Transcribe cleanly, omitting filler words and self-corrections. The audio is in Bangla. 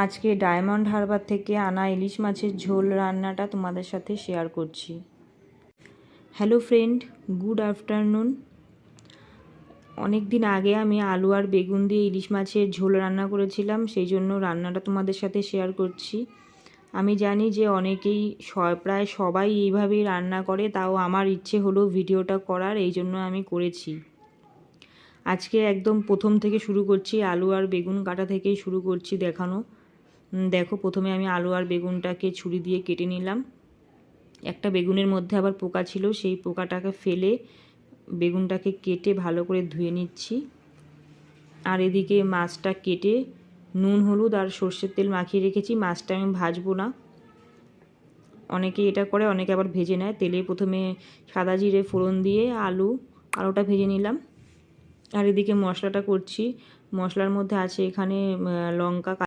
আজকে ডায়মন্ড হারবার থেকে আনা ইলিশ মাছের ঝোল রান্নাটা তোমাদের সাথে শেয়ার করছি। Hello friend, good afternoon. অনেক দিন আগে আমি আলু আর বেগুন দিয়ে ইলিশ মাছের ঝোল রান্না করেছিলাম, সেই জন্য রান্নাটা তোমাদের সাথে শেয়ার করছি। আমি জানি যে অনেকেই প্রায় সবাই এইভাবেই রান্না করে, তাও আমার ইচ্ছে হলো ভিডিওটা করার, এই জন্য আমি করেছি। আজকে একদম প্রথম থেকে শুরু করছি, আলু আর বেগুন কাটা থেকেই শুরু করছি দেখানো। দেখো, প্রথমে আমি আলু আর বেগুনটাকে ছুরি দিয়ে কেটে নিলাম। একটা বেগুনের মধ্যে আবার পোকা ছিল, সেই পোকাটাকে ফেলে বেগুনটাকে কেটে ভালো করে ধুয়ে নিচ্ছি। আর এদিকে মাছটা কেটে নুন হলুদ আর সর্ষের তেল মাখিয়ে রেখেছি। মাছটা আমি ভাজবো না, অনেকে এটা করে, অনেকে আবার ভেজে নেয়। তেলে প্রথমে সাদা জিরে ফোড়ন দিয়ে আলুটা ভেজে নিলাম। আর এদিকে মশলাটা করছি। মশলার মধ্যে আছে এখানে লঙ্কা,